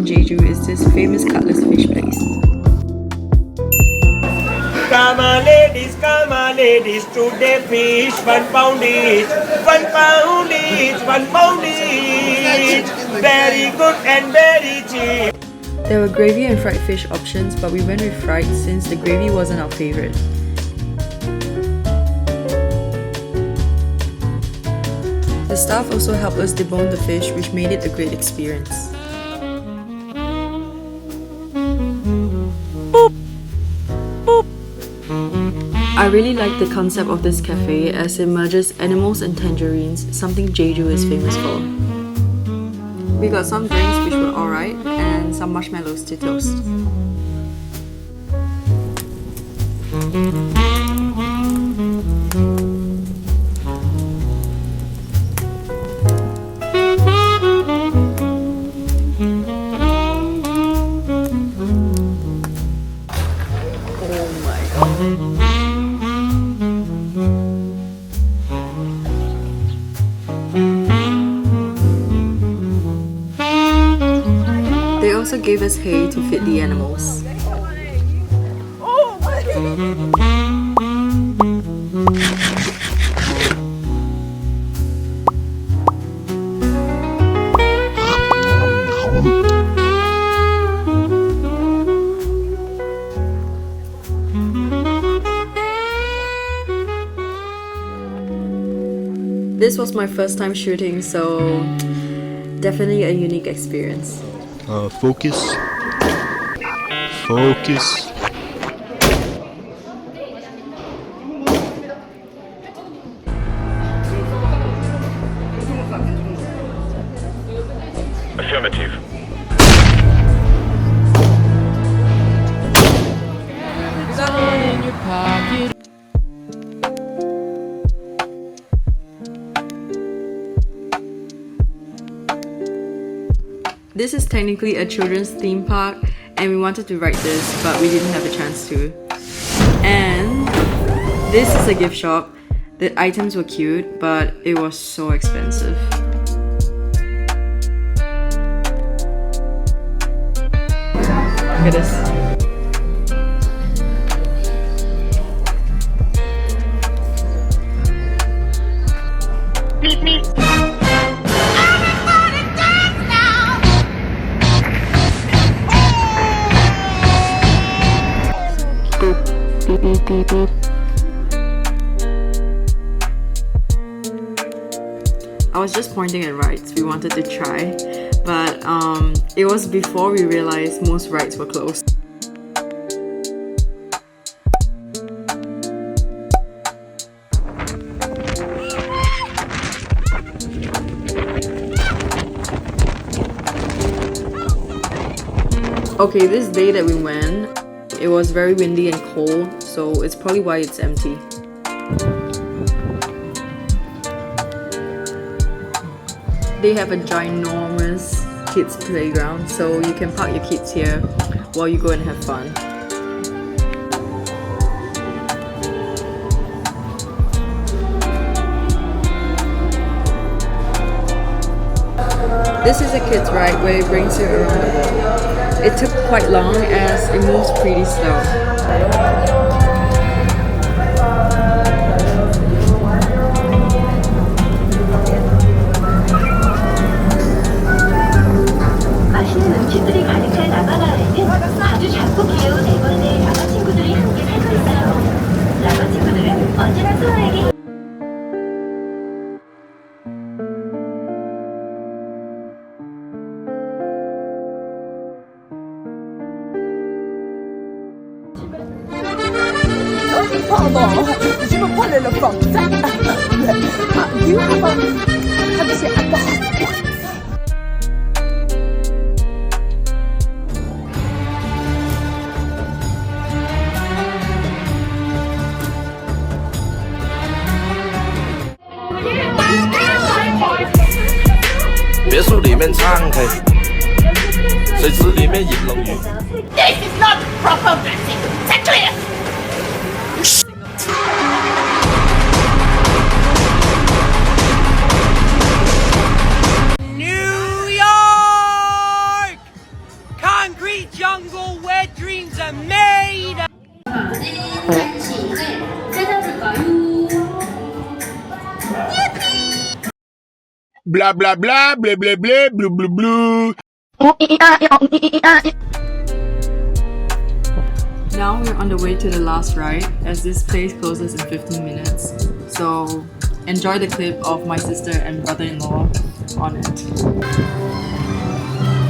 Jeju is this famous cutlass fish place. Come on ladies, today fish 1 pound each. 1 pound each, 1 pound each. Very good and very cheap. There were gravy and fried fish options, but we went with fried since the gravy wasn't our favorite. The staff also helped us debone the fish, which made it a great experience. I really like the concept of this cafe as it merges animals and tangerines, something Jeju is famous for. We got some drinks which were alright and some marshmallows to toast. Oh my god. They also gave us hay to feed the animals. This was my first time shooting, so definitely a unique experience. Focus. Focus. Affirmative. In your pocket. This is technically a children's theme park and we wanted to ride this, but we didn't have a chance to. And this is a gift shop. The items were cute, but it was so expensive. Look at this. I was just pointing at rides we wanted to try, but it was before we realized most rides were closed. Okay, this day that we went, it was very windy and cold, so it's probably why it's empty. They have a ginormous kids playground, so you can park your kids here while you go and have fun. This is a kids ride where it brings you around the world. It took quite long as it moves pretty slow. 맛있는 음식들이 가득한 라바나에는 아주 작고 귀여운 애벌레 라바 친구들이 함께 살고 있어요. 라바 친구들은 언제나 서로에게 Pardon, je me prends l'éléphant. You have how to say attends. This is not proper dressing. That's clear. Blah blah blah blah blah blah blue blue blue. Now we're on the way to the last ride as this place closes in 15 minutes. So enjoy the clip of my sister and brother-in-law on it.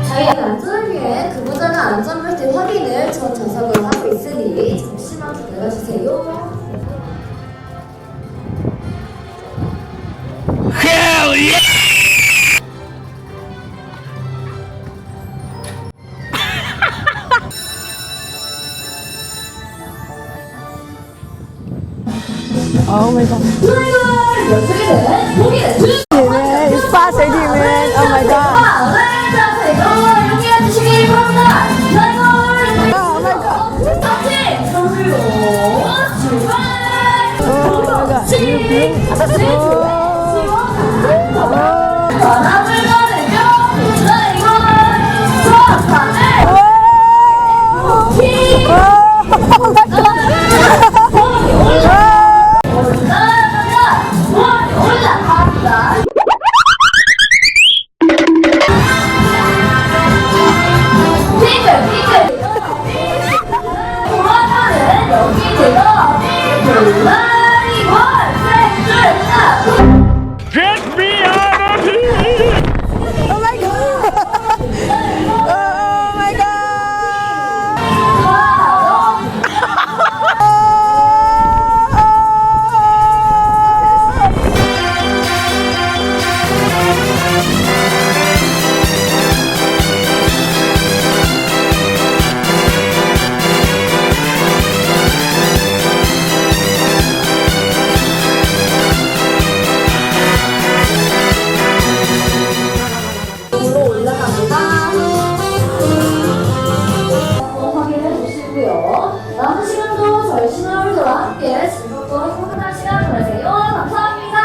저희는 안전을 위해 그보다는 안전벨트 확인을 전 좌석으로 하고 있으니 잠시만 기다려주세요. Hell yeah! Oh my god. 연속에는 고기는 두 Man, it's fast AD, man. Oh my god. 마음을 잡으세요. 용기해 주시기 바랍니다. Oh my god. 터치 그리고 출발. Oh my god. 바람을 가르며 이건 수학하는 고기. Oh my god. 올라간다. 빙글 돌아가는 여기 제가 빙글라리 월세줄 Get me out of here! Oh my god. Oh my god. 올라갑니다. 확인해 주시고요. 남은 시간도 저희 시나리오와 함께 즐겁고 행복한 시간 보내세요. 감사합니다.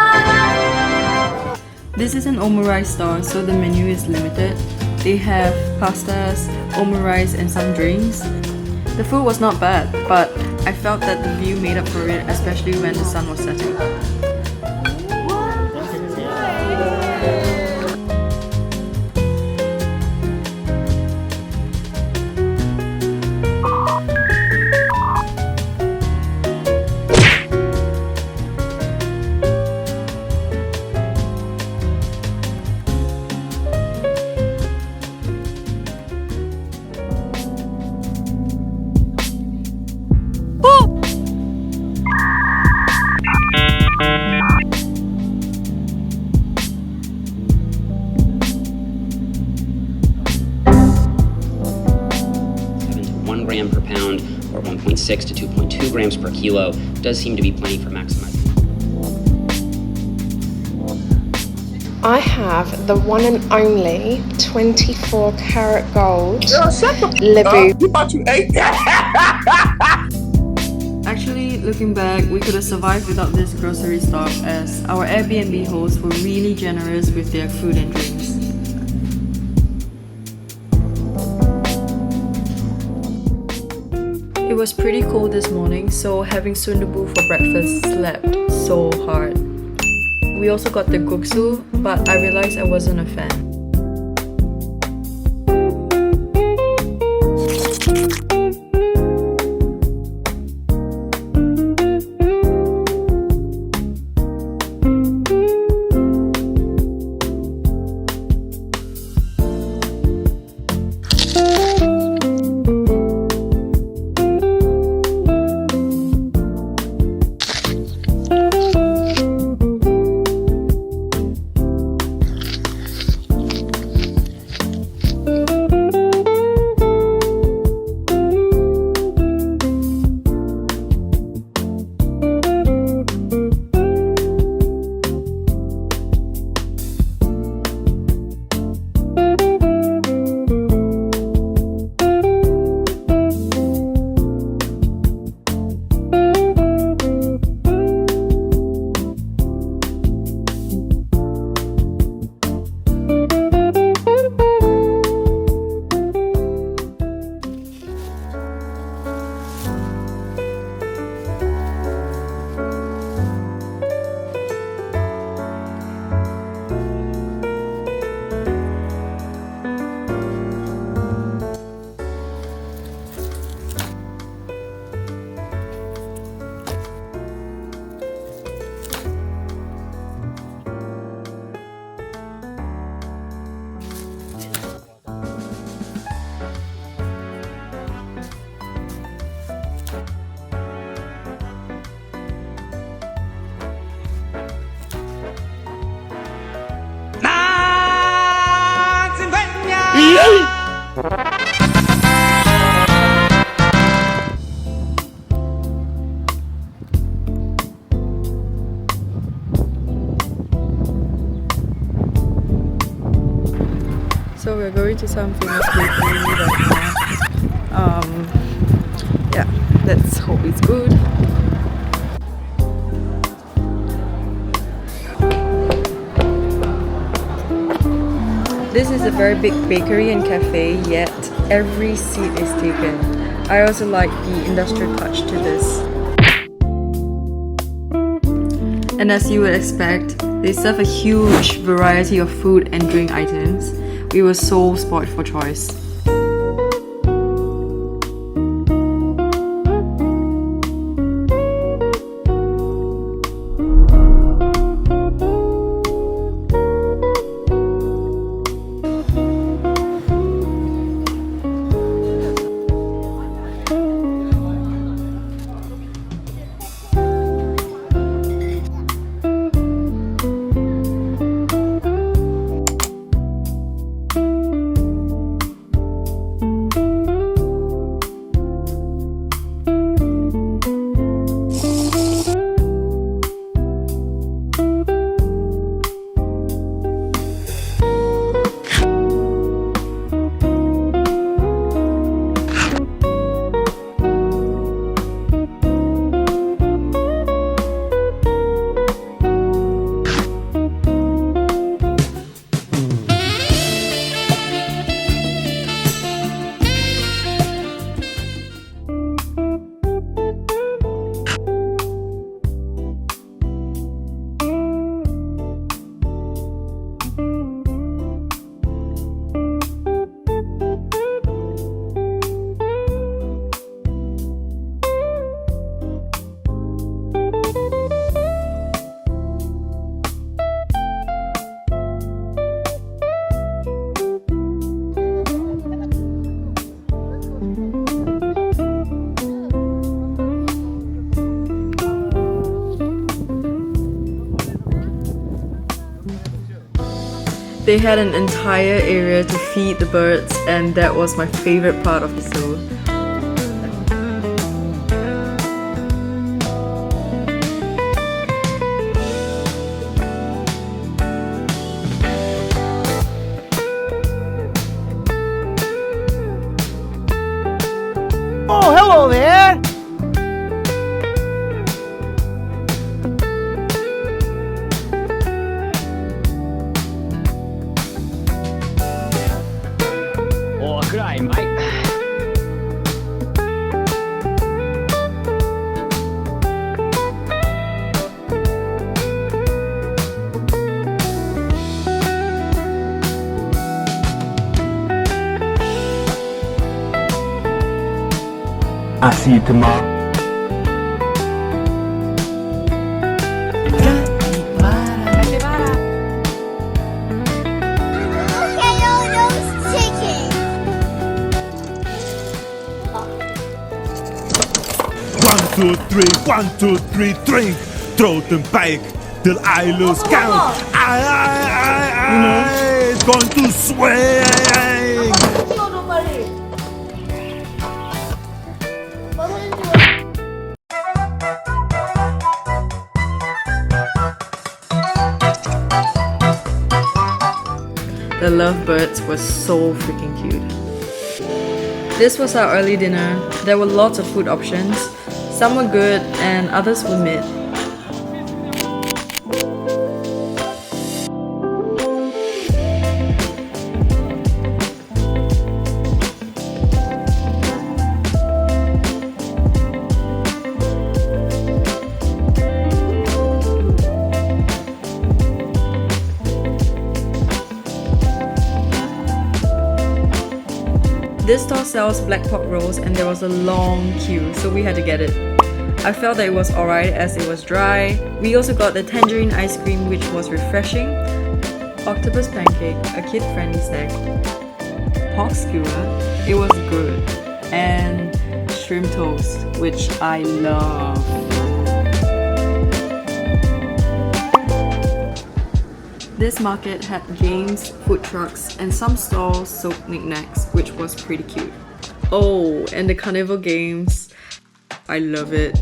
This is an omurice store, so the menu is limited. They have pastas, omurice, and some drinks. The food was not bad, but I felt that the view made up for it, especially when the sun was setting. gram per pound or 1.6 to 2.2 grams per kilo does seem to be plenty for maximizing. I have the one and only 24 karat gold Libu. You thought you ate that? Actually, looking back, we could have survived without this grocery stop as our Airbnb hosts were really generous with their food and drinks. It was pretty cold this morning, so having sundubu for breakfast slapped so hard. We also got the guksu, but I realized I wasn't a fan. we're going to some famous bakery right now. Yeah, let's hope it's good. This is a very big bakery and cafe, yet every seat is taken. I also like the industrial touch to this. And as you would expect, they serve a huge variety of food and drink items. We were so spoiled for choice. They had an entire area to feed the birds, and that was my favorite part of the zoo. Oh, hello there! Oh, good eye, mate. I'll see you tomorrow. One, two, three, 1, 2, 3, drink. Throw them back till I lose count. I going to swing. 찍어줘 빨리. The lovebirds were so freaking cute. This was our early dinner. There were lots of food options. Some were good and others were mid. This store sells black pork rolls and there was a long queue, so we had to get it. I felt that it was alright as it was dry. We also got the tangerine ice cream, which was refreshing, octopus pancake, a kid-friendly snack, pork skewer, it was good, and shrimp toast, which I love. This market had games, food trucks, and some stalls sold knickknacks, which was pretty cute. Oh, and the carnival games. I love it.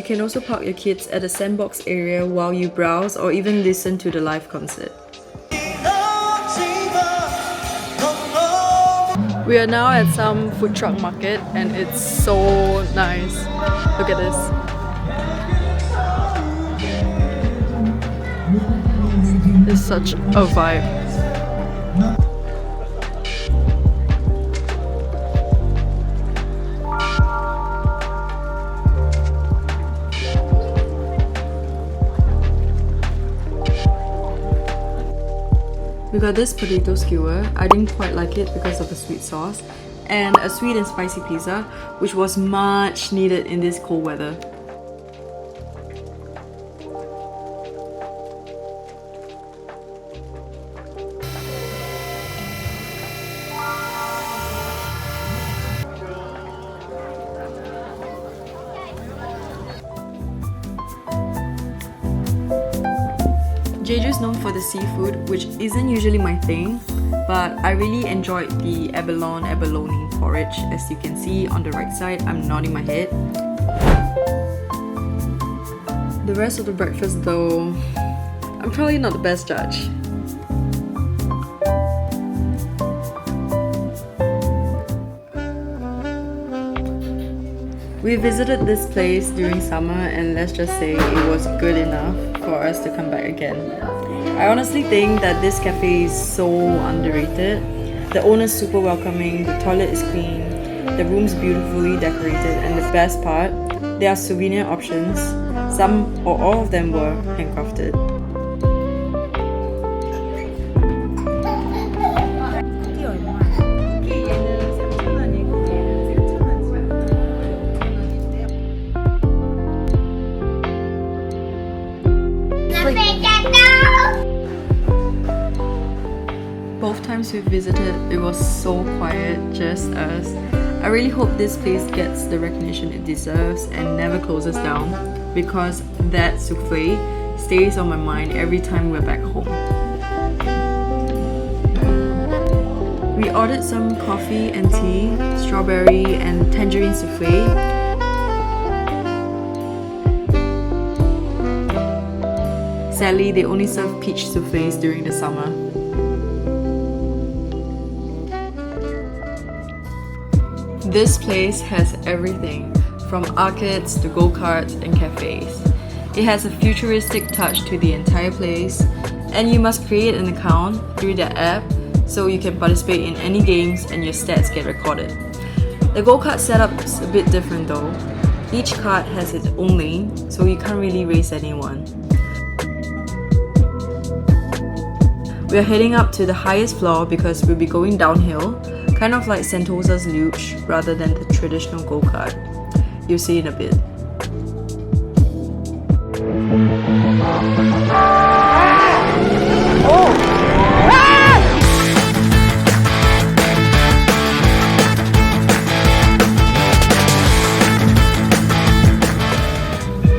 can also park your kids at the sandbox area while you browse or even listen to the live concert. We are now at some food truck market and it's so nice. Look at this. It's such a vibe. We got this potato skewer. I didn't quite like it because of the sweet sauce, and a sweet and spicy pizza, which was much needed in this cold weather. Jeju is known for the seafood, which isn't usually my thing, but I really enjoyed the abalone porridge. As you can see on the right side, I'm nodding my head. The rest of the breakfast though, I'm probably not the best judge. We visited this place during summer and let's just say it was good enough for us to come back again. I honestly think that this cafe is so underrated. The owner's super welcoming, the toilet is clean, the room's beautifully decorated, and the best part, there are souvenir options. Some or all of them were handcrafted. Both times we visited, it was so quiet, just us. I really hope this place gets the recognition it deserves and never closes down, because that souffle stays on my mind every time we're back home. We ordered some coffee and tea, strawberry and tangerine souffle. Sadly, they only serve peach souffles during the summer. This place has everything, from arcades to go-karts and cafes. It has a futuristic touch to the entire place, and you must create an account through the app so you can participate in any games and your stats get recorded. The go-kart setup's a bit different though. Each kart has its own lane, so you can't really race anyone. We are heading up to the highest floor because we'll be going downhill, kind of like Sentosa's luge rather than the traditional go-kart. You'll see in a bit.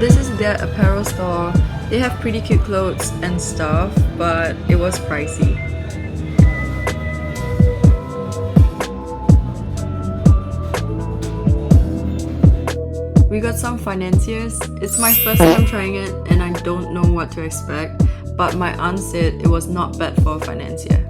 This is their apparel store. They have pretty cute clothes and stuff, but it was pricey. We got some financiers. It's my first time trying it and I don't know what to expect, but my aunt said it was not bad for a financier.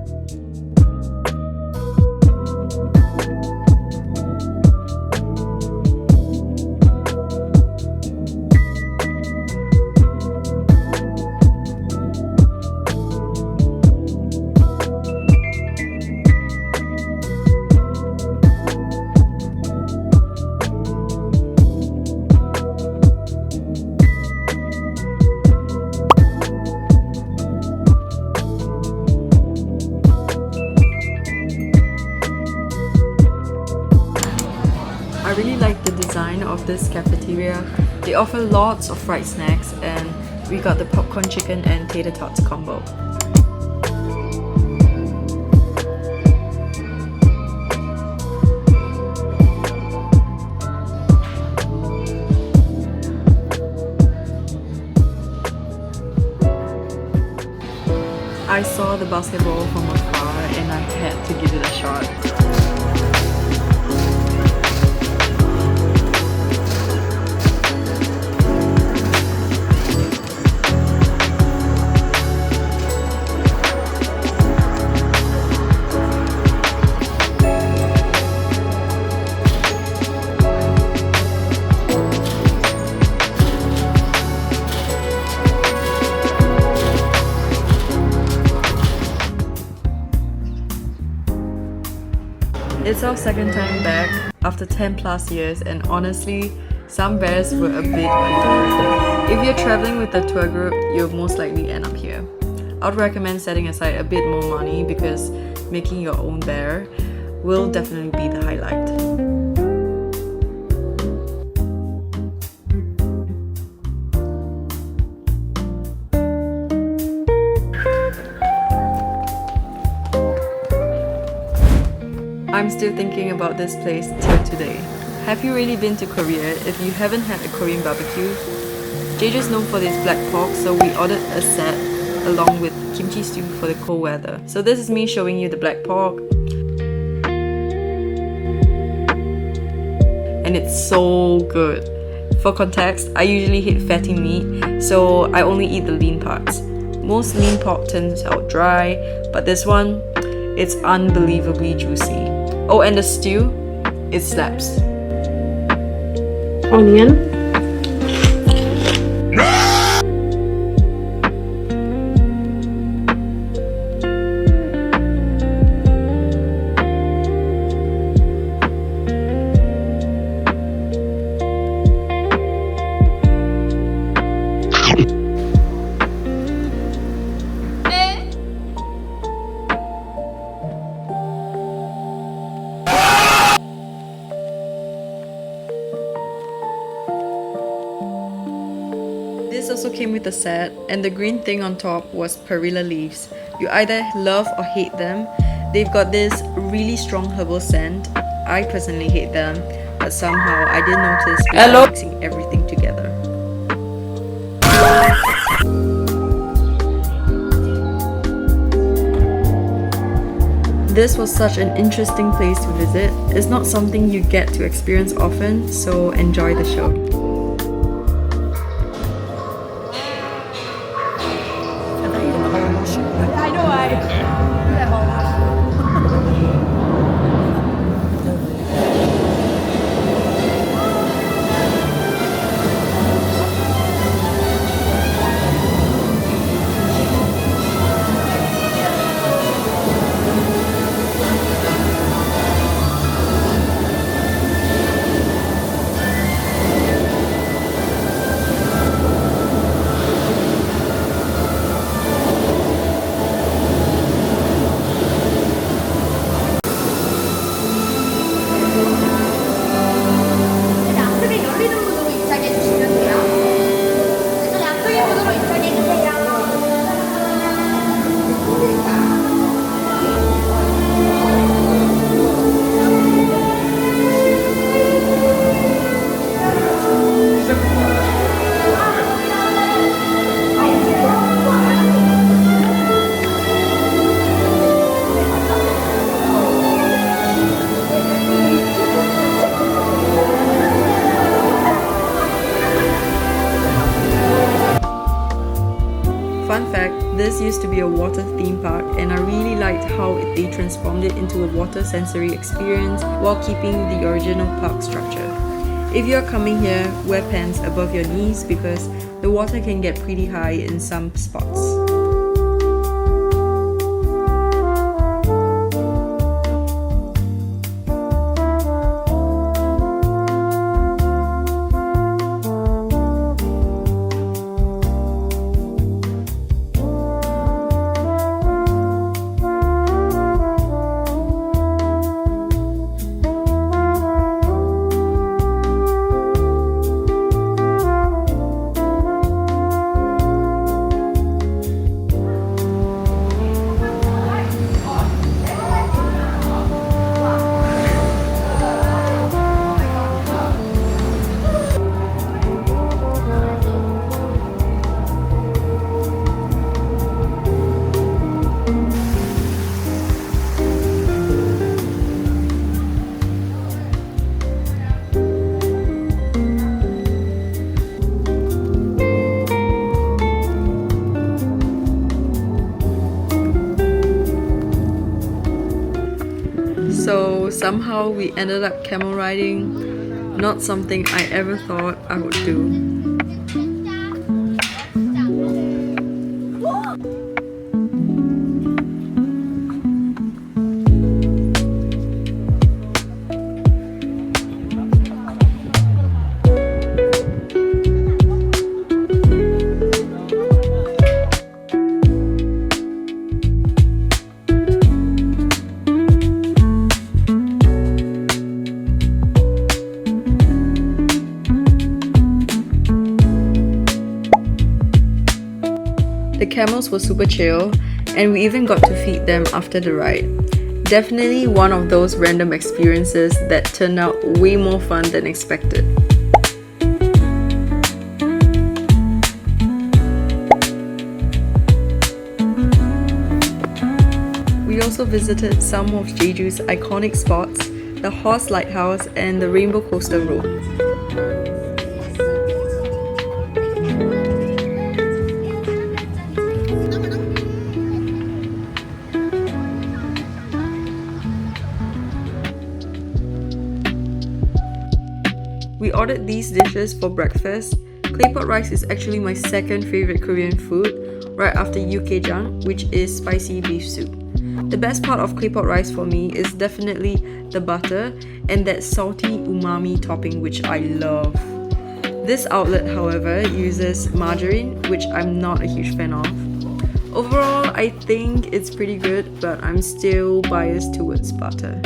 I really like the design of this cafeteria. They offer lots of fried snacks and we got the popcorn chicken and tater tots combo. I saw the basketball from afar and I had to give it a shot. It's our second time back after 10 plus years, and honestly, some bears were a bit cool. If you're traveling with a tour group, you'll most likely end up here. I'd recommend setting aside a bit more money because making your own bear will definitely be the highlight. I'm still thinking about this place till today. Have you really been to Korea if you haven't had a Korean barbecue? Jeju is known for this black pork, so we ordered a set along with kimchi stew for the cold weather. So this is me showing you the black pork. And it's so good. For context, I usually hate fatty meat, so I only eat the lean parts. Most lean pork turns out dry, but this one, it's unbelievably juicy. Oh, and the stew, it slaps. Onion. This also came with a set, and the green thing on top was perilla leaves. You either love or hate them. They've got this really strong herbal scent. I personally hate them, but somehow I didn't notice before mixing everything together. This was such an interesting place to visit. It's not something you get to experience often, so enjoy the show. Fun fact, this used to be a water theme park, and I really liked how they transformed it into a water sensory experience while keeping the original park structure. If you're coming here, wear pants above your knees because the water can get pretty high in some spots. So somehow we ended up camel riding, not something I ever thought I would do. camels were super chill, and we even got to feed them after the ride. Definitely one of those random experiences that turned out way more fun than expected. We also visited some of Jeju's iconic spots, the Horse Lighthouse and the Rainbow Coaster Road. We ordered these dishes for breakfast. Claypot rice is actually my second favorite Korean food, right after ukgaejang, which is spicy beef soup. The best part of claypot rice for me is definitely the butter and that salty umami topping, which I love. This outlet, however, uses margarine, which I'm not a huge fan of. Overall, I think it's pretty good, but I'm still biased towards butter.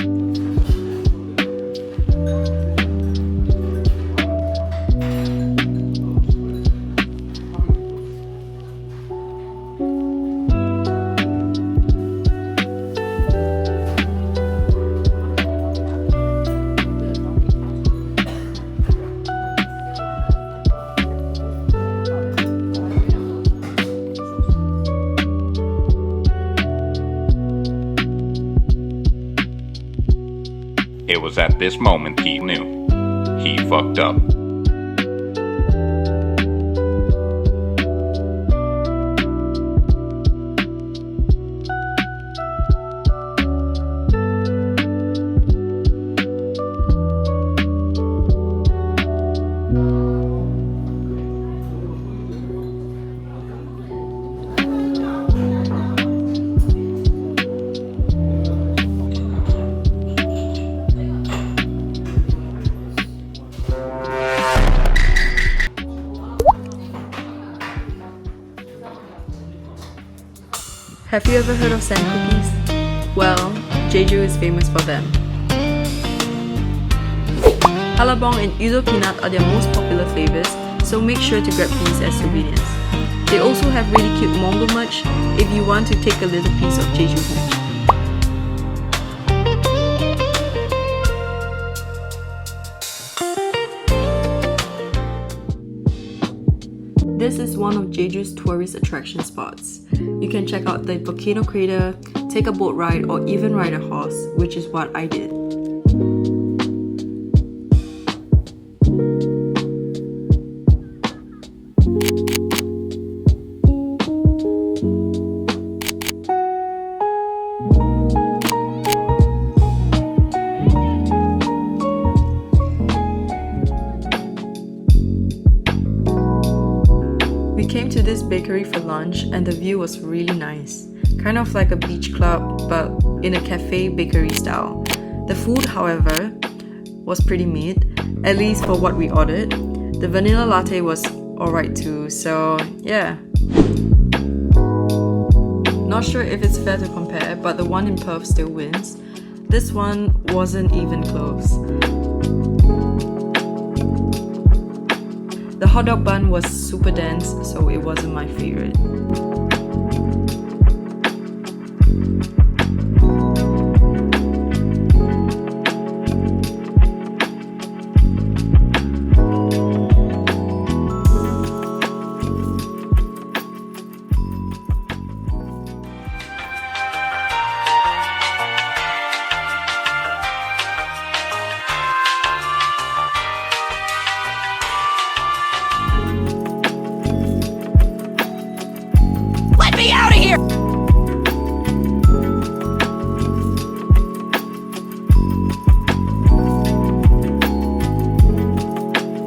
It was at this moment he knew. He fucked up. Have you ever heard of sand cookies? Well, Jeju is famous for them. Halabong and Udo peanut are their most popular flavors, so make sure to grab these as souvenirs. They also have really cute Mongol merch if you want to take a little piece of Jeju home. This is one of Jeju's tourist attraction spots. You can check out the volcano crater, take a boat ride, or even ride a horse, which is what I did. We came to this bakery for lunch and the view was really nice. Kind of like a beach club, but in a cafe bakery style. The food, however, was pretty mid, at least for what we ordered. The vanilla latte was alright too, so yeah. Not sure if it's fair to compare, but the one in Perth still wins. This one wasn't even close. The hot dog bun was super dense, so it wasn't my favorite.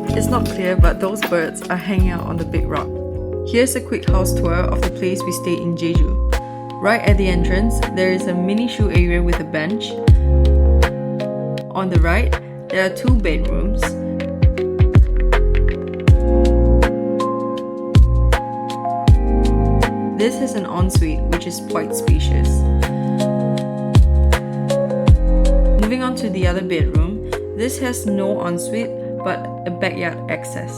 It's not clear, but those birds are hanging out on the big rock. Here's a quick house tour of the place we stayed in Jeju. Right at the entrance, there is a mini shoe area with a bench. On the right, there are 2 bedrooms. This is an ensuite, which is quite spacious. Moving on to the other bedroom, this has no ensuite, but a backyard access.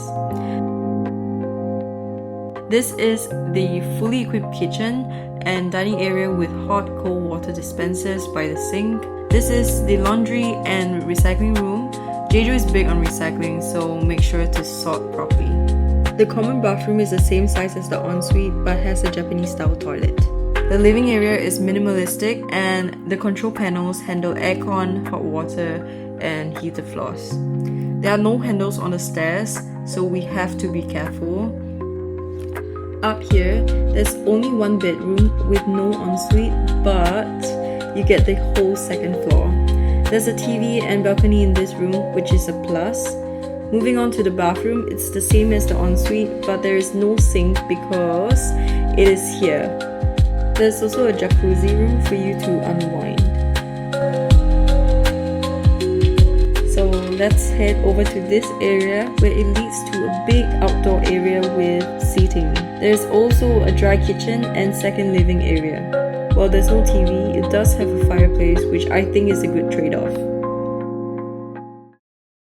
This is the fully equipped kitchen and dining area with hot cold water dispensers by the sink. This is the laundry and recycling room. Jeju is big on recycling, so make sure to sort properly. The common bathroom is the same size as the ensuite but has a Japanese style toilet. The living area is minimalistic and the control panels handle aircon, hot water and heated floors. There are no handles on the stairs, so we have to be careful. Up here, there's only one bedroom with no ensuite, but you get the whole second floor. There's a TV and balcony in this room, which is a plus. Moving on to the bathroom, it's the same as the ensuite, but there is no sink because it is here. There's also a jacuzzi room for you to unwind. So let's head over to this area where it leads to a big outdoor area with seating. There's also a dry kitchen and second living area. While there's no TV, it does have a fireplace, which I think is a good trade-off.